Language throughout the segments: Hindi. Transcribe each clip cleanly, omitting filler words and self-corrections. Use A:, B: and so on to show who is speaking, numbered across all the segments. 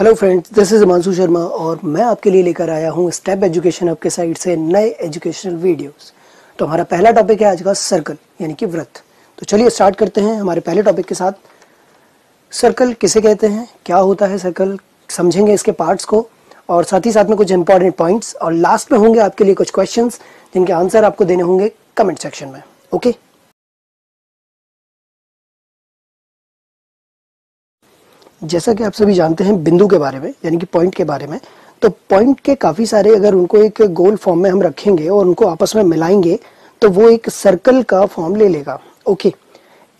A: Hello friends, this is Himanshu Sharma और मैं आपके लिए लेकर आया हूँ स्टेप एजुकेशन हब के साइड से नए एजुकेशनल वीडियोस। तो हमारा पहला टॉपिक है आज का सर्कल यानी कि वृत्त। तो चलिए स्टार्ट करते हैं हमारे पहले टॉपिक के साथ। सर्कल किसे कहते हैं, क्या होता है सर्कल, समझेंगे इसके पार्ट्स को और साथ ही साथ में कुछ इंपॉर्टेंट पॉइंट्स, और लास्ट में होंगे आपके लिए कुछ क्वेश्चंस जिनके आंसर आपको देने होंगे कमेंट सेक्शन में। ओके, जैसा कि आप सभी जानते हैं बिंदु के बारे में यानी कि पॉइंट के बारे में, तो पॉइंट के काफ़ी सारे अगर उनको एक गोल फॉर्म में हम रखेंगे और उनको आपस में मिलाएंगे तो वो एक सर्कल का फॉर्म ले लेगा। ओके,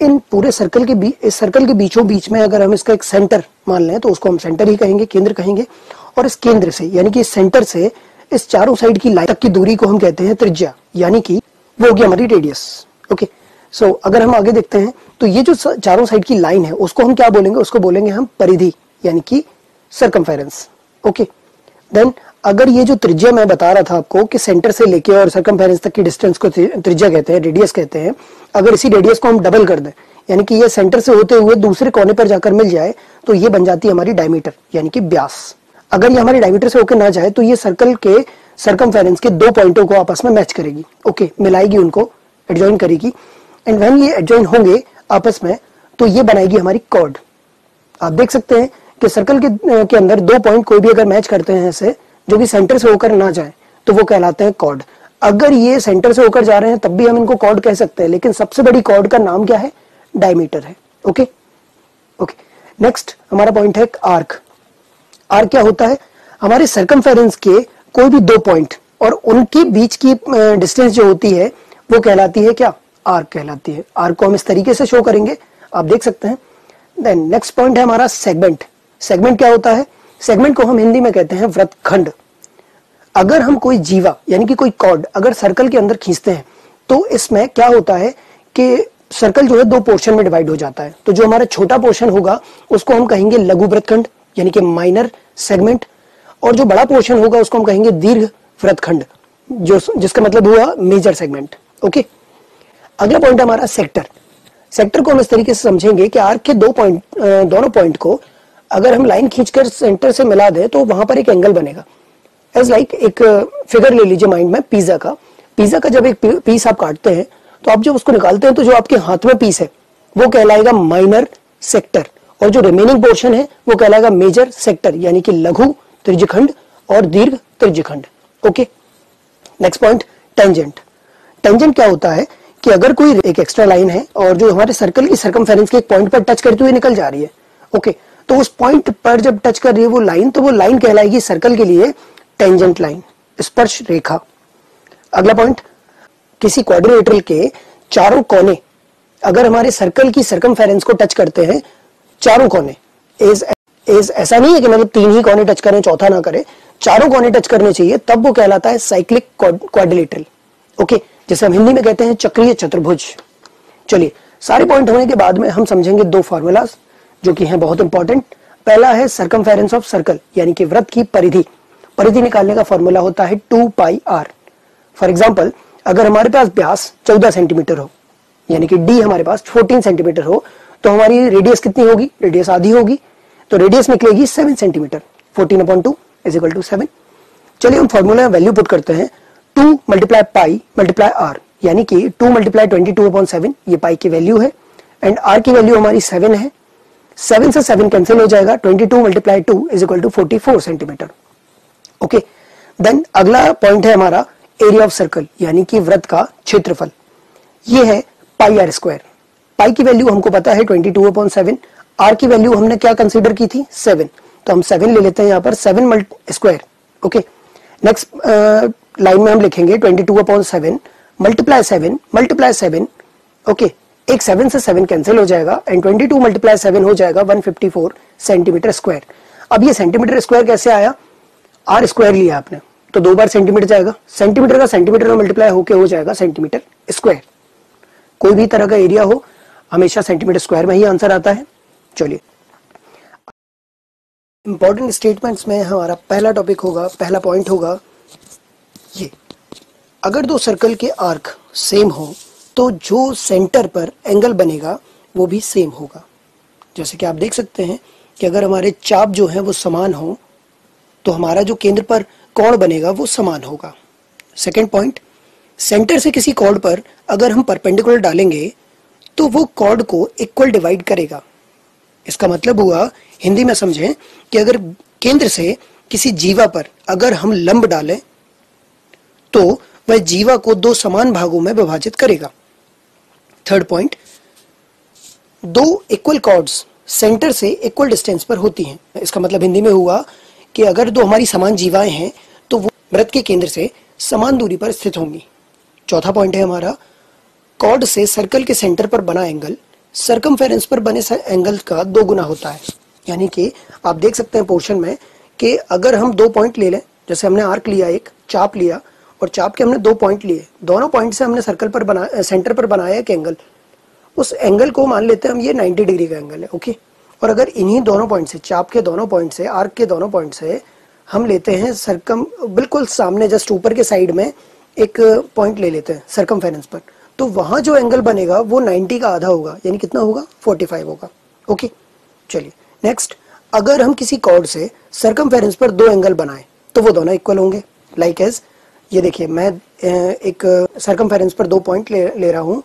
A: इन पूरे सर्कल के इस सर्कल के बीचों बीच में अगर हम इसका एक सेंटर मान लें तो उसको हम सेंटर ही कहेंगे, केंद्र कहेंगे। और इस केंद्र से यानी कि इस सेंटर से इस चारों साइड की लाइन तक की दूरी को हम कहते हैं त्रिज्या, यानी कि वो होगी हमारी रेडियस। ओके, सो अगर हम आगे देखते हैं तो ये जो चारों साइड की लाइन है उसको हम क्या बोलेंगे, उसको बोलेंगे हम परिधि यानी कि सर्कमफेरेंस। ओके, देन अगर ये जो त्रिज्या मैं बता रहा था आपको कि सेंटर से लेके और सर्कमफेरेंस तक की डिस्टेंस को त्रिज्या कहते हैं, रेडियस कहते हैं। अगर इसी रेडियस को हम डबल कर दें यानी कि ये सेंटर से होते हुए दूसरे कोने पर जाकर मिल जाए तो ये बन जाती है हमारी डायमीटर यानी कि व्यास। अगर ये हमारी डायमीटर से होकर ना जाए तो ये सर्कल के सर्कमफेरेंस के दो पॉइंटों को आपस में मैच करेगी। ओके, मिलाएगी, उनको एडजॉइन करेगी। एंड व्हेन ये एडजॉइन होंगे आपस में तो ये बनाएगी हमारी कॉर्ड। आप देख सकते हैं कि सर्कल के अंदर दो पॉइंट कोई भी अगर मैच करते हैं ऐसे जो कि सेंटर से होकर ना जाए तो वो कहलाते हैं कॉर्ड। अगर ये सेंटर से होकर जा रहे हैं तब भी हम इनको कॉर्ड कह सकते हैं, लेकिन सबसे बड़ी कॉर्ड का नाम क्या है, डायमीटर है। ओके ओके, नेक्स्ट हमारा पॉइंट है आर्क। आर्क क्या होता है, हमारे सर्कमफेरेंस के कोई भी दो पॉइंट और उनके बीच की डिस्टेंस जो होती है वो कहलाती है क्या, आर्क कहलाती है। आर्क को हम इस तरीके से शो करेंगे, आप देख सकते हैं। देन नेक्स्ट पॉइंट है हमारा सेगमेंट। सेगमेंट क्या होता है, सेगमेंट को हम हिंदी में कहते हैं वृत्तखंड। अगर हम कोई जीवा यानी कि कोई कॉर्ड अगर सर्कल के अंदर खींचते हैं तो इसमें क्या होता है कि सर्कल जो है दो पोर्शन में डिवाइड हो जाता है। तो जो हमारा छोटा पोर्शन होगा उसको हम कहेंगे लघु वृत्तखंड यानी कि माइनर सेगमेंट, और जो बड़ा पोर्शन होगा उसको हम कहेंगे दीर्घ वृत्तखंड, जिसका मतलब हुआ मेजर सेगमेंट। ओके, अगला पॉइंट हमारा सेक्टर। सेक्टर को हम इस तरीके से समझेंगे कि आर्क के दोनों पॉइंट को अगर हम लाइन खींचकर सेंटर से मिला दें तो वहां पर एक एंगल बनेगा। एज लाइक एक फिगर ले लीजिए माइंड में, पिज्जा का। पिज्जा का जब एक पीस आप काटते हैं तो आप जब उसको निकालते हैं तो जो आपके हाथ में पीस है वो कहलाएगा माइनर सेक्टर, और जो रिमेनिंग पोर्शन है वो कहलाएगा मेजर सेक्टर यानी कि लघु त्रिज्यखंड और दीर्घ त्रिज्यखंड। Okay, next point tangent. Tangent क्या होता है कि अगर कोई एक एक्स्ट्रा लाइन है और जो हमारे सर्कल की सर्कमफेरेंस के एक पॉइंट पर टच करते हुए निकल जा रही है, ओके, तो उस पॉइंट पर जब टच कर रही है वो लाइन, तो वो लाइन कहलाएगी सर्कल के लिए टेंजेंट लाइन, स्पर्श रेखा। अगला पॉइंट, किसी क्वाड्रिलेटरल के चारों कोने अगर हमारे सर्कल की सर्कमफेरेंस को टच करते हैं, चारों कोने, ऐसा नहीं है कि मतलब तीन ही कोने टच करें चौथा ना करें, चारों कोने टच करने चाहिए, तब वो कहलाता है साइक्लिक क्वाड्रिलेटरल। ओके, जैसे हम हिंदी में कहते हैं चक्रीय चतुर्भुज। चलिए, सारे पॉइंट होने के बाद में हम समझेंगे दो फार्मूलाज जो कि हैं बहुत इंपॉर्टेंट। पहला है सर्कमफेरेंस ऑफ सर्कल यानी कि वृत्त की परिधि। परिधि निकालने का फॉर्मूला होता है 2πr। फॉर एग्जांपल, अगर हमारे पास व्यास 14 सेंटीमीटर हो यानी कि डी हमारे पास 14 सेंटीमीटर हो तो हमारी रेडियस कितनी होगी, रेडियस आधी होगी, तो रेडियस निकलेगी 7 सेंटीमीटर। 14/2 = 7। चलिए हम फॉर्मूला वैल्यू पुट करते हैं, 2 × पाई × r यानी कि 2 × 22/7 ये पाई की वैल्यू है, एंड r की वैल्यू हमारी 7 है। 7 से 7 कैंसिल हो जाएगा, 22 × 2 = 44 सेंटीमीटर। ओके, देन अगला पॉइंट है हमारा एरिया ऑफ सर्कल यानी कि वृत्त का क्षेत्रफल। ये है πr²। पाई की वैल्यू हमको पता है 22/7, r की वैल्यू हमने क्या कंसीडर की थी, 7, तो हम 7 ले लेते हैं यहाँ पर, 7² ओके। नेक्स्ट लाइन में हम लिखेंगे 22/7 × 7 ओके, एक 7 से 7 कैंसिल हो जाएगा एंड 22 × 7 हो जाएगा 154 सेंटीमीटर स्क्वायर। अब ये सेंटीमीटर स्क्वायर कैसे आया, r² लिया आपने तो दो बार सेंटीमीटर जाएगा, सेंटीमीटर का सेंटीमीटर में मल्टीप्लाई होके हो जाएगा सेंटीमीटर स्क्वायर। कोई भी तरह का एरिया हो हमेशा सेंटीमीटर स्क्वायर में ही आंसर आता है। चलिए, इंपॉर्टेंट स्टेटमेंट्स में हमारा पहला टॉपिक होगा, पहला पॉइंट होगा ये, अगर दो सर्कल के आर्क सेम हो तो जो सेंटर पर एंगल बनेगा वो भी सेम होगा। जैसे कि आप देख सकते हैं कि अगर हमारे चाप जो है वो समान हो तो हमारा जो केंद्र पर कोण बनेगा वो समान होगा। सेकंड पॉइंट, सेंटर से किसी कॉर्ड पर अगर हम परपेंडिकुलर डालेंगे तो वो कॉर्ड को इक्वल डिवाइड करेगा। इसका मतलब हुआ, हिंदी में समझें, कि अगर केंद्र से किसी जीवा पर अगर हम लंब डालें तो वह जीवा को दो समान भागों में विभाजित करेगा। थर्ड पॉइंट, दो इक्वल कॉर्ड्स सेंटर से इक्वल डिस्टेंस पर होती हैं। इसका मतलब हिंदी में हुआ कि अगर दो हमारी समान जीवाएं हैं तो वो वृत्त के केंद्र से समान दूरी पर स्थित होंगी। चौथा पॉइंट है हमारा, कॉर्ड से सर्कल के सेंटर पर बना एंगल सर्कमफेरेंस पर बने एंगल का 2 गुना होता है। यानी कि आप देख सकते हैं पोर्शन में कि अगर हम 2 पॉइंट ले लें, जैसे हमने आर्क लिया, एक चाप लिया, और चाप के हमने 2 पॉइंट लिए, दोनों पॉइंट से हमने सर्कल पर सेंटर पर बनाया एक एंगल, उस एंगल को मान लेते हैं हम ये 90 डिग्री का एंगल है, ओके। और अगर इन्हीं दोनों पॉइंट से, चाप के दोनों पॉइंट से, आर्क के दोनों पॉइंट से हम लेते हैं बिल्कुल सामने जस्ट ऊपर के साइड में एक पॉइंट ले लेते हैं सर्कमफेरेंस पर, तो वहां जो एंगल बनेगा वो 90 का आधा होगा, यानी कितना होगा, 45 होगा, ओके। चलिए नेक्स्ट, अगर हम किसी कॉर्ड से सर्कमफेरेंस पर 2 एंगल बनाएं तो वो दोनों इक्वल होंगे। लाइक एज ये देखिए, मैं एक सर्कमफेरेंस पर 2 पॉइंट ले रहा हूं,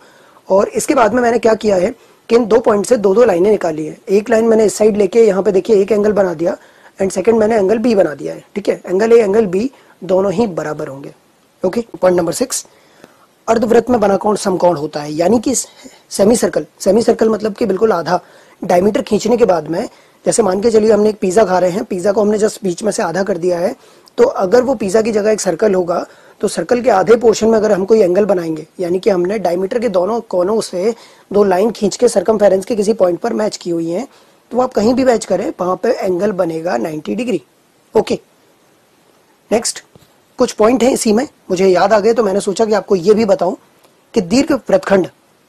A: और इसके बाद में मैंने क्या किया है कि इन 2 पॉइंट से 2 लाइनें निकाली है। एक लाइन मैंने इस साइड लेके यहाँ पे देखिए एक एंगल बना दिया, एंड सेकंड मैंने एंगल बी बना दिया है, ठीक है। एंगल ए एंगल बी दोनों ही बराबर होंगे, ओके। पॉइंट नंबर 6, अर्धवृत्त में बना कोण समकोण होता है, यानी कि सेमी सर्कल मतलब कि बिल्कुल आधा डायमीटर खींचने के बाद में, जैसे मान के चलिए हमने एक पिज्जा खा रहे हैं, पिज्जा को हमने जस्ट बीच में से आधा कर दिया है, तो अगर वो पिज्जा की जगह एक सर्कल होगा तो सर्कल के आधे पोर्शन में अगर हम कोई एंगल बनाएंगे, यानी कि हमने डायमीटर के दोनों कोनों से 2 लाइन खींच के सर्कमफेरेंस के किसी पॉइंट पर मैच की हुई हैं, तो आप कहीं भी मैच करें वहां पे एंगल बनेगा 90 डिग्री, ओके। नेक्स्ट कुछ पॉइंट है इसी में मुझे याद आ गए, तो मैंने सोचा कि आपको ये भी बताऊं कि दीर्घ वृत्तखंड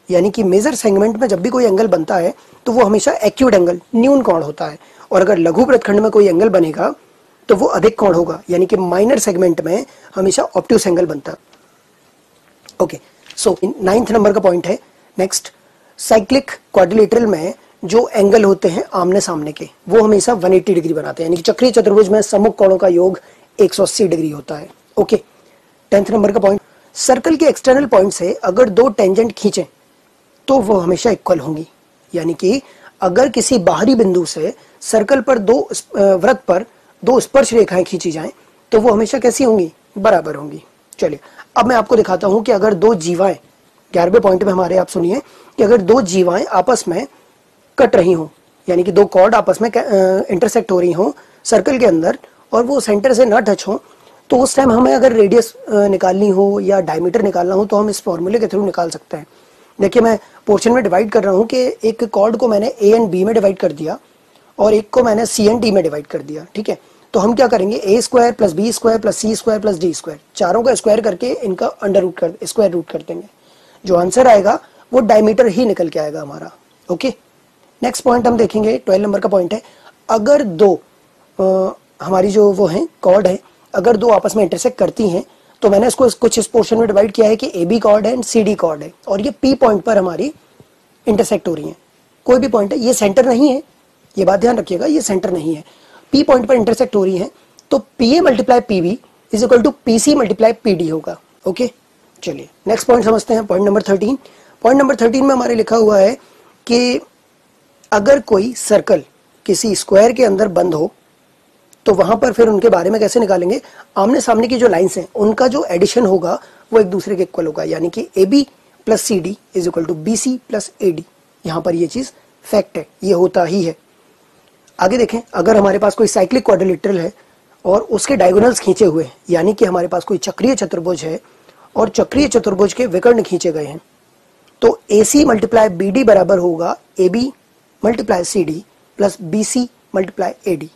A: यानी कि मेजर सेगमेंट में जब भी कोई एंगल बनता है तो वो हमेशा एक्यूट एंगल, न्यून कोण होता है, और अगर लघु वृत्तखंड में कोई एंगल बनेगा तो वो अधिक कोण होगा, यानी कि माइनर सेगमेंट में हमेशा ऑब्ट्यूस एंगल बनता है, ओके। सो 9th नंबर का पॉइंट है नेक्स्ट, साइक्लिक क्वाड्रिलेटरल में जो एंगल होते हैं आमने सामने के, वो हमेशा 180 डिग्री बनाते हैं, यानी कि चक्रीय चतुर्भुज में सम्मुख कोणों का योग 180 डिग्री होता है, ओके। 10th नंबर का पॉइंट, सर्कल के एक्सटर्नल पॉइंट से अगर 2 टेंजेंट खींचें तो वो हमेशा इक्वल होंगी, यानी कि अगर किसी बाहरी बिंदु से सर्कल पर वृत्त पर 2 स्पर्श रेखाएं खींची जाएं तो वो हमेशा कैसी होंगी, बराबर होंगी। चलिए अब मैं आपको दिखाता हूं कि अगर 2 जीवाएं, 11वें पॉइंट में हमारे, आप सुनिए, कि अगर 2 जीवाएं आपस में कट रही हों, यानी कि 2 कॉर्ड आपस में इंटरसेक्ट हो रही हों सर्कल के अंदर, और वो सेंटर से ना टच हो, तो उस टाइम हमें अगर रेडियस निकालनी हो या डायमीटर निकालना हो तो हम इस फॉर्मूले के थ्रू निकाल सकते हैं। देखिए मैं पोर्शन में डिवाइड कर रहा हूं कि एक कॉर्ड को मैंने ए एंड बी में डिवाइड कर दिया और एक को मैंने सी एंड डी में डिवाइड कर दिया, ठीक है। तो हम क्या करेंगे, A square plus B square plus C square plus D square, चारों का स्क्वायर करके इनका स्क्वायर रूट कर देंगे, जो आंसर आएगा वो डायमीटर ही निकल के आएगा हमारा, ओके। नेक्स्ट पॉइंट हम देखेंगे, 12 नंबर का पॉइंट है, अगर 2 हमारी जो वो है कॉर्ड है, अगर 2 आपस में इंटरसेक्ट करती हैं, तो मैंने इसको कुछ इस पोर्शन में डिवाइड किया है कि ए बी कॉर्ड है एंड सी डी कॉर्ड है, और ये पी पॉइंट पर हमारी इंटरसेक्ट हो रही है। कोई भी पॉइंट है, ये सेंटर नहीं है, ये बात ध्यान रखिएगा, ये सेंटर नहीं है, पी पॉइंट पर इंटरसेक्ट हो रही है, तो P A multiply P B is equal to P C multiply P D होगा, ओके। चलिए नेक्स्ट पॉइंट समझते हैं, पॉइंट नंबर 13। पॉइंट नंबर 13 में हमारे लिखा हुआ है कि अगर कोई सर्कल किसी स्क्वायर के अंदर बंद हो तो वहां पर फिर उनके बारे में कैसे निकालेंगे, आमने सामने की जो लाइंस हैं उनका जो एडिशन होगा वो एक दूसरे के इक्वल होगा, यानी कि A B plus C D is equal to B C plus A D. यहाँ पर ये चीज फैक्ट है, ये होता ही है। आगे देखें, अगर हमारे पास कोई साइक्लिक क्वाड्रिलेटरल है और उसके डायगोनल्स खींचे हुए हैं, यानी कि हमारे पास कोई चक्रीय चतुर्भुज है और चक्रीय चतुर्भुज के विकर्ण खींचे गए हैं, तो A C multiply B D बराबर होगा A B multiply C D plus B C multiply A D.